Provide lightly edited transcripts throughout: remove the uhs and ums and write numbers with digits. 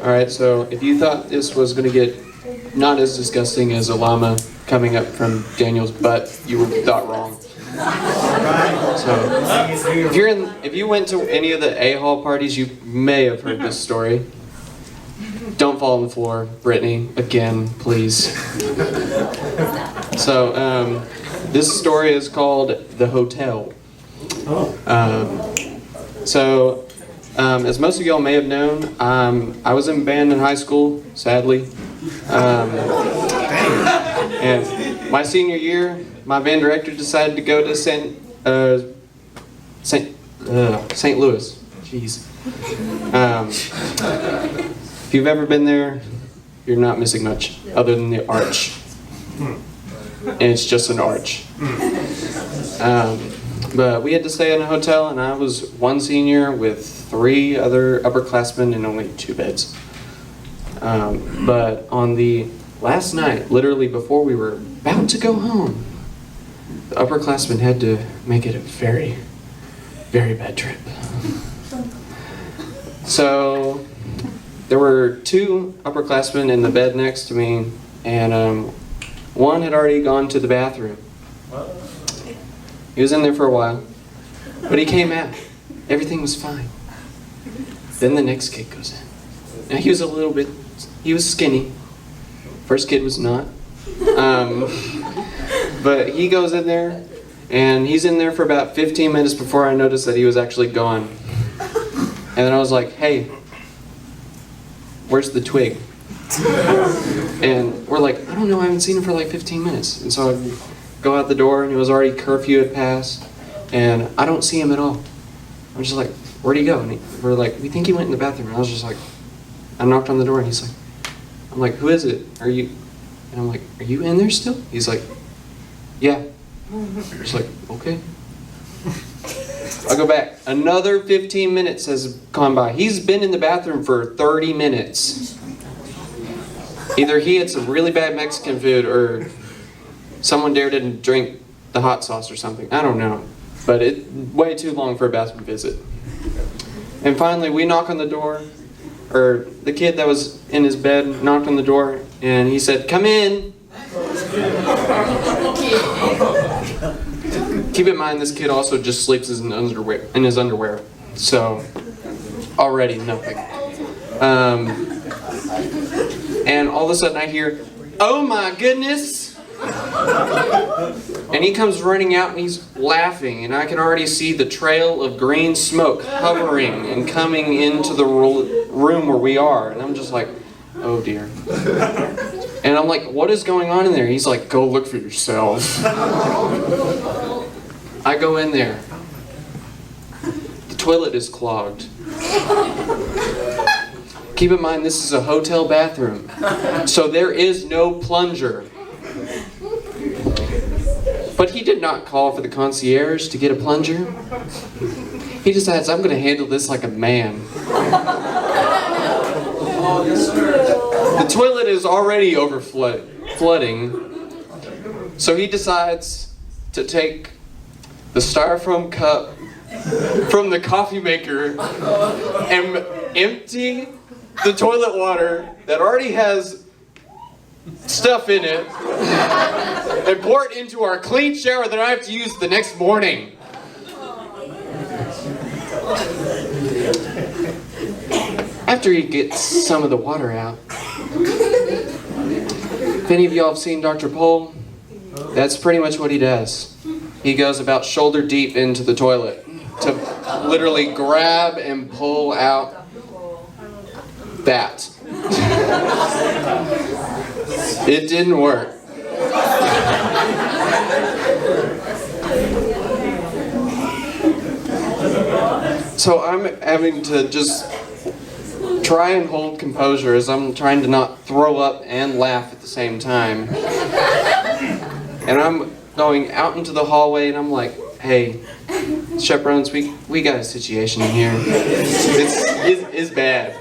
Alright, so if you thought this was going to get not as disgusting as a llama coming up from Daniel's butt, you thought wrong. So, if you went to any of the A-Hall parties, you may have heard this story. Don't fall on the floor, Brittany, again, please. So, this story is called The Hotel. As most of y'all may have known, I was in band in high school, sadly. And my senior year, my band director decided to go to St. Louis. Jeez. If you've ever been there, you're not missing much, other than the arch. And it's just an arch. But we had to stay in a hotel, and I was one senior with 3 other upperclassmen and only 2 beds. But on the last night, literally before we were about to go home, the upperclassmen had to make it a very, very bad trip. So there were 2 upperclassmen in the bed next to me, and one had already gone to the bathroom. He was in there for a while, but he came out. Everything was fine. Then the next kid goes in. Now he was skinny. First kid was not. But he goes in there, and he's in there for about 15 minutes before I noticed that he was actually gone. And then I was like, hey, where's the twig? And we're like, I don't know, I haven't seen him for like 15 minutes. And so I go out the door, and it was already curfew had passed, and I don't see him at all. I'm just like, where'd he go? And we're like, we think he went in the bathroom. And I was just like, I knocked on the door, and he's like, I'm like, who is it? Are you? And I'm like, are you in there still? He's like, yeah. I'm just like, okay. I go back. Another 15 minutes has gone by. He's been in the bathroom for 30 minutes. Either he had some really bad Mexican food, or someone dared to drink the hot sauce or something. I don't know. But it's way too long for a bathroom visit. And finally, we knock on the door, or the kid that was in his bed knocked on the door, and he said, come in. Keep in mind, this kid also just sleeps in his underwear. So, already nothing. And all of a sudden I hear, oh my goodness! And he comes running out and he's laughing, and I can already see the trail of green smoke hovering and coming into the room where we are. And I'm just like, oh dear. And I'm like, what is going on in there? He's like, go look for yourself. I go in there. The toilet is clogged. Keep in mind, this is a hotel bathroom, so there is no plunger. But he did not call for the concierge to get a plunger. He decides, I'm going to handle this like a man. The toilet is already flooding, so he decides to take the styrofoam cup from the coffee maker and empty the toilet water that already has stuff in it and pour it into our clean shower that I have to use the next morning. After he gets some of the water out, if any of y'all have seen Dr. Pole, that's pretty much what he does. He goes about shoulder deep into the toilet to literally grab and pull out that. It didn't work. So I'm having to just try and hold composure as I'm trying to not throw up and laugh at the same time. And I'm going out into the hallway and I'm like, hey, chaperones, we got a situation in here. It's bad.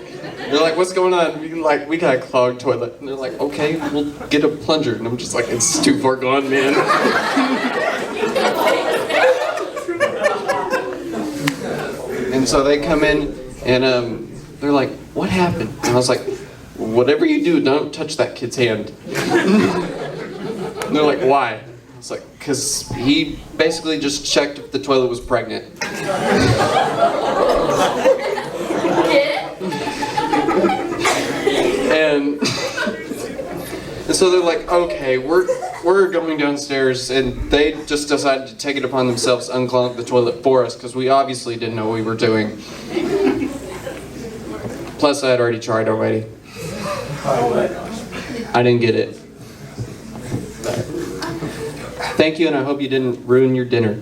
They're like, what's going on? We got a clogged toilet. And they're like, okay, we'll get a plunger. And I'm just like, it's too far gone, man. And so they come in and they're like, what happened? And I was like, whatever you do, don't touch that kid's hand. And they're like, why? It's like, because he basically just checked if the toilet was pregnant. And so they're like, okay, we're going downstairs, and they just decided to take it upon themselves to unclog the toilet for us, because we obviously didn't know what we were doing. Plus, I had already tried already. I didn't get it. Thank you, and I hope you didn't ruin your dinner.